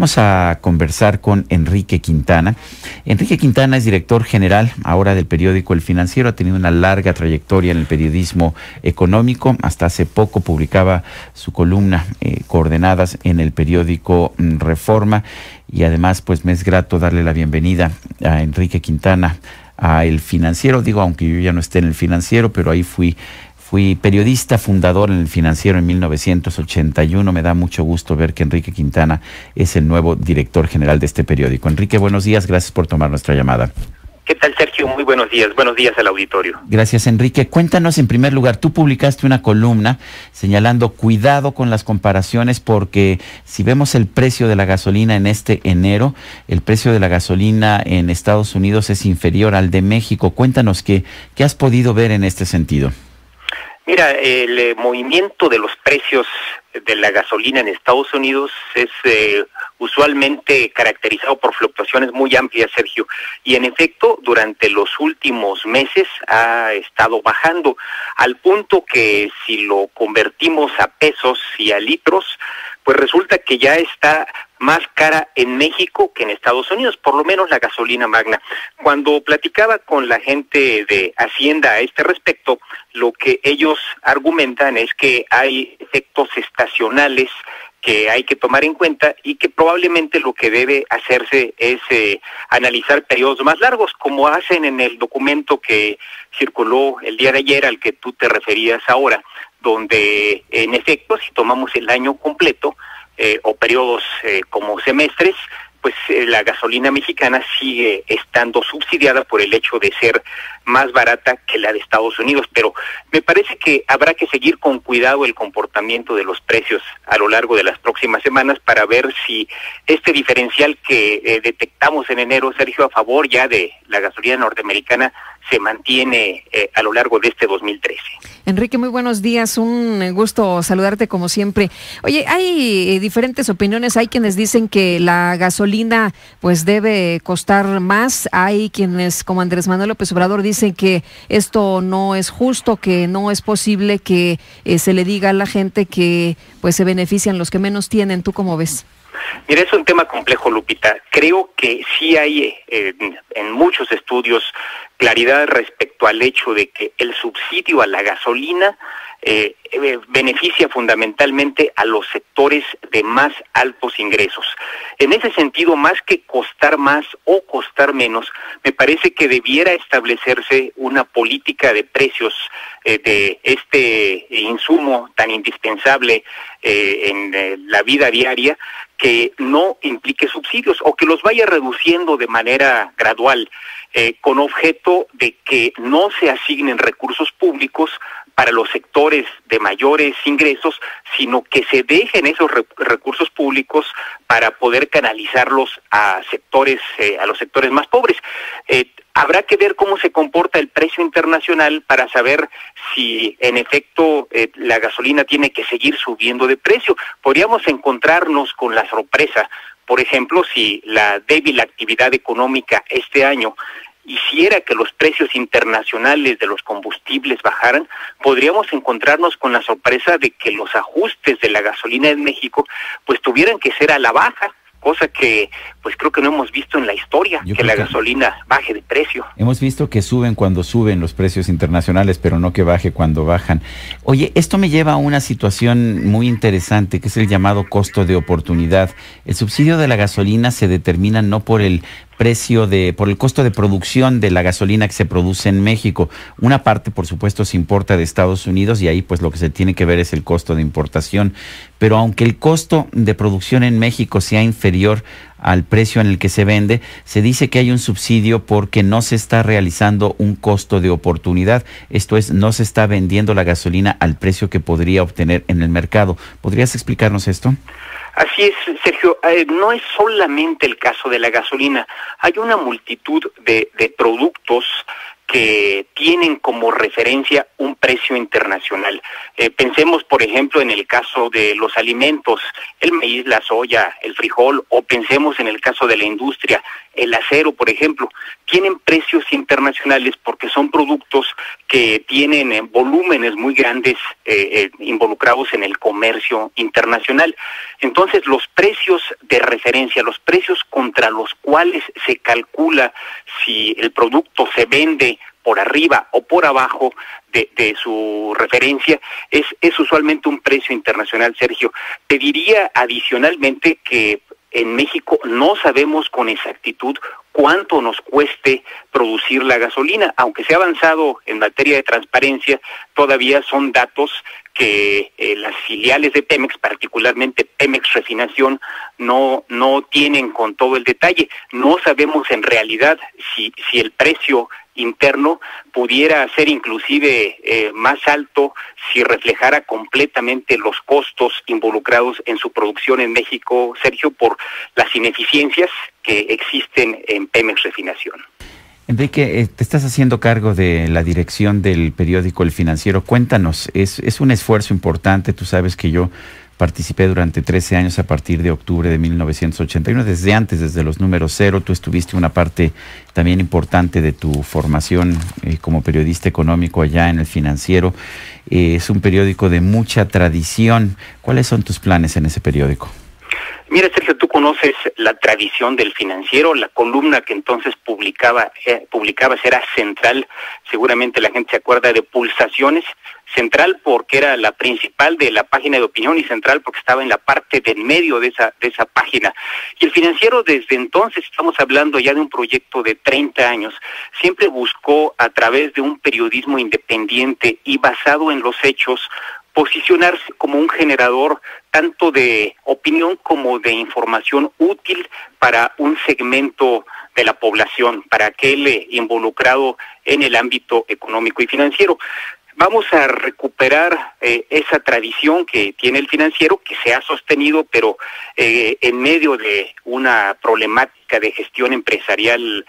Vamos a conversar con Enrique Quintana. Enrique Quintana es director general ahora del periódico El Financiero. Ha tenido una larga trayectoria en el periodismo económico. Hasta hace poco publicaba su columna Coordenadas en el periódico Reforma. Y además, pues me es grato darle la bienvenida a Enrique Quintana a El Financiero. Digo, aunque yo ya no esté en El Financiero, pero ahí fui periodista fundador en El Financiero en 1981. Me da mucho gusto ver que Enrique Quintana es el nuevo director general de este periódico. Enrique, buenos días. Gracias por tomar nuestra llamada. ¿Qué tal, Sergio? Muy buenos días. Buenos días al auditorio. Gracias, Enrique. Cuéntanos, en primer lugar, tú publicaste una columna señalando cuidado con las comparaciones porque si vemos el precio de la gasolina en este enero, el precio de la gasolina en Estados Unidos es inferior al de México. Cuéntanos qué has podido ver en este sentido. Mira, el movimiento de los precios de la gasolina en Estados Unidos es usualmente caracterizado por fluctuaciones muy amplias, Sergio, y en efecto durante los últimos meses ha estado bajando al punto que si lo convertimos a pesos y a litros, pues resulta que ya está más cara en México que en Estados Unidos, por lo menos la gasolina magna. Cuando platicaba con la gente de Hacienda a este respecto, lo que ellos argumentan es que hay efectos estacionales que hay que tomar en cuenta y que probablemente lo que debe hacerse es analizar periodos más largos, como hacen en el documento que circuló el día de ayer al que tú te referías ahora, donde en efecto si tomamos el año completo o periodos como semestres, pues la gasolina mexicana sigue estando subsidiada por el hecho de ser más barata que la de Estados Unidos, pero me parece que habrá que seguir con cuidado el comportamiento de los precios a lo largo de las próximas semanas para ver si este diferencial que detectamos en enero, Sergio, a favor ya de la gasolina norteamericana se mantiene a lo largo de este 2013. Enrique, muy buenos días, un gusto saludarte como siempre. Oye, hay diferentes opiniones, hay quienes dicen que la gasolina pues debe costar más, hay quienes como Andrés Manuel López Obrador dicen que esto no es justo, que no es posible que se le diga a la gente que pues se benefician los que menos tienen. ¿Tú cómo ves? Mira, es un tema complejo, Lupita. Creo que sí hay en muchos estudios claridad respecto al hecho de que el subsidio a la gasolina beneficia fundamentalmente a los sectores de más altos ingresos. En ese sentido, más que costar más o costar menos, me parece que debiera establecerse una política de precios de este insumo tan indispensable en la vida diaria, que no implique subsidios o que los vaya reduciendo de manera gradual, con objeto de que no se asignen recursos públicos para los sectores de mayores ingresos, sino que se dejen esos recursos públicos para poder canalizarlos a sectores, a los sectores más pobres. Habrá que ver cómo se comporta el precio internacional para saber si en efecto la gasolina tiene que seguir subiendo de precio. Podríamos encontrarnos con la sorpresa, por ejemplo, si la débil actividad económica este año hiciera que los precios internacionales de los combustibles bajaran, podríamos encontrarnos con la sorpresa de que los ajustes de la gasolina en México pues tuvieran que ser a la baja, cosa que pues creo que no hemos visto en la historia, que la gasolina baje de precio. Hemos visto que suben cuando suben los precios internacionales, pero no que baje cuando bajan. Oye, esto me lleva a una situación muy interesante, que es el llamado costo de oportunidad. El subsidio de la gasolina se determina no por el por el costo de producción de la gasolina que se produce en México. Una parte, por supuesto, se importa de Estados Unidos y ahí pues lo que se tiene que ver es el costo de importación. Pero aunque el costo de producción en México sea inferior al precio en el que se vende, se dice que hay un subsidio porque no se está realizando un costo de oportunidad. Esto es, no se está vendiendo la gasolina al precio que podría obtener en el mercado. ¿Podrías explicarnos esto? Así es, Sergio, no es solamente el caso de la gasolina, hay una multitud de productos que tienen como referencia un precio internacional. Pensemos, por ejemplo, en el caso de los alimentos, el maíz, la soya, el frijol, o pensemos en el caso de la industria, el acero, por ejemplo, tienen precios internacionales porque son productos que tienen volúmenes muy grandes involucrados en el comercio internacional. Entonces, los precios de referencia, los precios contra los cuales se calcula si el producto se vende por arriba o por abajo de su referencia, es usualmente un precio internacional, Sergio. Te diría adicionalmente que en México no sabemos con exactitud cuánto nos cueste producir la gasolina, aunque se ha avanzado en materia de transparencia, todavía son datos que las filiales de Pemex, particularmente Pemex Refinación, no tienen con todo el detalle. No sabemos en realidad si el precio interno pudiera ser inclusive más alto si reflejara completamente los costos involucrados en su producción en México, Sergio, por las ineficiencias que existen en Pemex Refinación. Enrique, te estás haciendo cargo de la dirección del periódico El Financiero. Cuéntanos, es un esfuerzo importante. Tú sabes que yo participé durante 13 años a partir de octubre de 1981, desde antes, desde los números cero. Tú estuviste una parte también importante de tu formación como periodista económico allá en El Financiero. Es un periódico de mucha tradición. ¿Cuáles son tus planes en ese periódico? Mira, Sergio, tú conoces la tradición del Financiero. La columna que entonces publicabas era Central. Seguramente la gente se acuerda de Pulsaciones. Central porque era la principal de la página de opinión y Central porque estaba en la parte del medio de esa página. Y el Financiero desde entonces, estamos hablando ya de un proyecto de 30 años, siempre buscó a través de un periodismo independiente y basado en los hechos, posicionarse como un generador tanto de opinión como de información útil para un segmento de la población, para aquel involucrado en el ámbito económico y financiero. Vamos a recuperar esa tradición que tiene el Financiero, que se ha sostenido, pero en medio de una problemática de gestión empresarial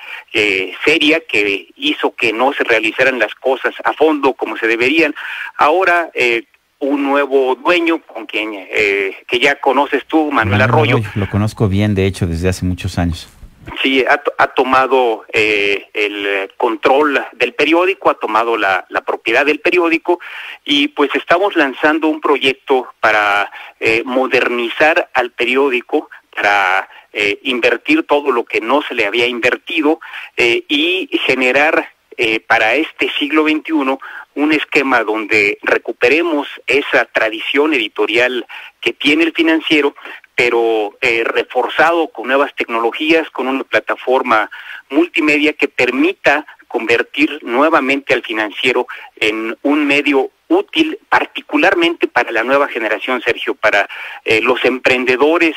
seria que hizo que no se realizaran las cosas a fondo como se deberían. Ahora un nuevo dueño con quien que ya conoces tú, Manuel Arroyo. Lo conozco bien, de hecho, desde hace muchos años. Sí, ha tomado el control del periódico, ha tomado la propiedad del periódico y pues estamos lanzando un proyecto para modernizar al periódico, para invertir todo lo que no se le había invertido y generar para este siglo XXI un esquema donde recuperemos esa tradición editorial que tiene el Financiero, pero reforzado con nuevas tecnologías, con una plataforma multimedia que permita convertir nuevamente al Financiero en un medio útil, particularmente para la nueva generación, Sergio, para los emprendedores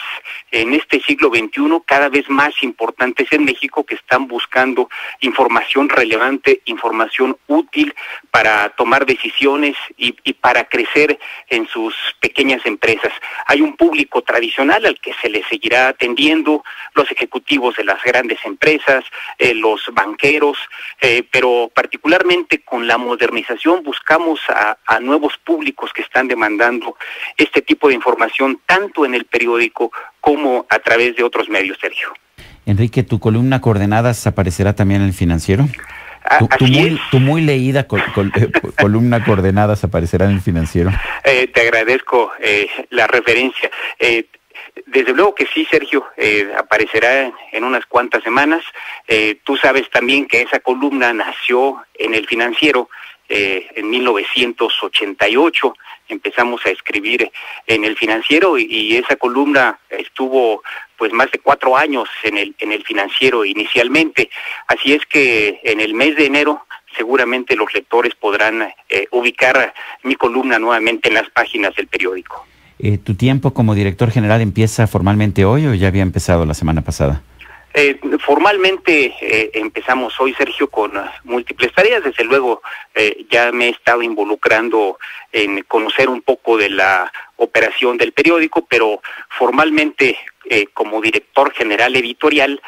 en este siglo XXI, cada vez más importantes en México, que están buscando información relevante, información útil para tomar decisiones y para crecer en sus pequeñas empresas. Hay un público tradicional al que se le seguirá atendiendo, los ejecutivos de las grandes empresas, los banqueros, pero particularmente con la modernización buscamos a nuevos públicos que están demandando este tipo de información tanto en el periódico como a través de otros medios, Sergio. Enrique, ¿tu columna Coordenadas aparecerá también en El Financiero? Tu muy leída columna Coordenadas aparecerá en El Financiero. Te agradezco la referencia. Desde luego que sí, Sergio, aparecerá en unas cuantas semanas. Tú sabes también que esa columna nació en El Financiero en 1988. Empezamos a escribir en El Financiero y esa columna estuvo pues más de 4 años en el Financiero inicialmente. Así es que en el mes de enero seguramente los lectores podrán ubicar mi columna nuevamente en las páginas del periódico. ¿Tu tiempo como director general empieza formalmente hoy o ya había empezado la semana pasada? Formalmente empezamos hoy, Sergio, con múltiples tareas. Desde luego ya me he estado involucrando en conocer un poco de la operación del periódico, pero formalmente como director general editorial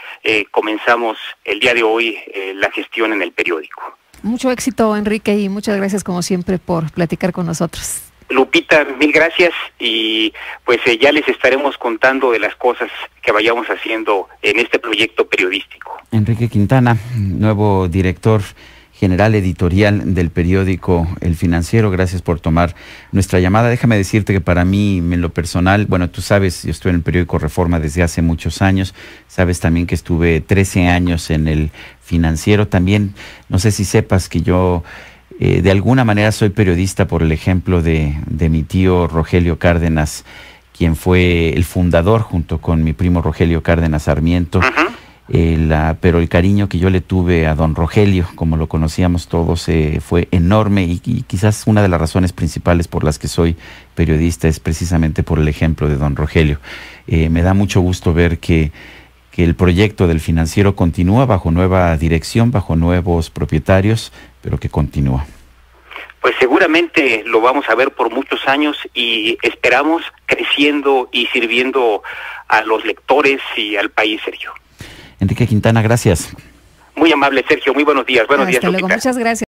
comenzamos el día de hoy la gestión en el periódico. Mucho éxito, Enrique, y muchas gracias como siempre por platicar con nosotros. Lupita, mil gracias y pues ya les estaremos contando de las cosas que vayamos haciendo en este proyecto periodístico. Enrique Quintana, nuevo director general editorial del periódico El Financiero, gracias por tomar nuestra llamada. Déjame decirte que para mí, en lo personal, bueno, tú sabes, yo estoy en el periódico Reforma desde hace muchos años, sabes también que estuve 13 años en El Financiero, también, no sé si sepas que yo de alguna manera soy periodista por el ejemplo de mi tío Rogelio Cárdenas, quien fue el fundador junto con mi primo Rogelio Cárdenas Sarmiento. Pero el cariño que yo le tuve a don Rogelio, como lo conocíamos todos, fue enorme y quizás una de las razones principales por las que soy periodista es precisamente por el ejemplo de don Rogelio. Me da mucho gusto ver que el proyecto del Financiero continúa bajo nueva dirección, bajo nuevos propietarios, pero que continúa. Pues seguramente lo vamos a ver por muchos años y esperamos creciendo y sirviendo a los lectores y al país, Sergio. Enrique Quintana, gracias. Muy amable, Sergio. Muy buenos días. Buenos días, Hasta luego. Lupita. Muchas gracias.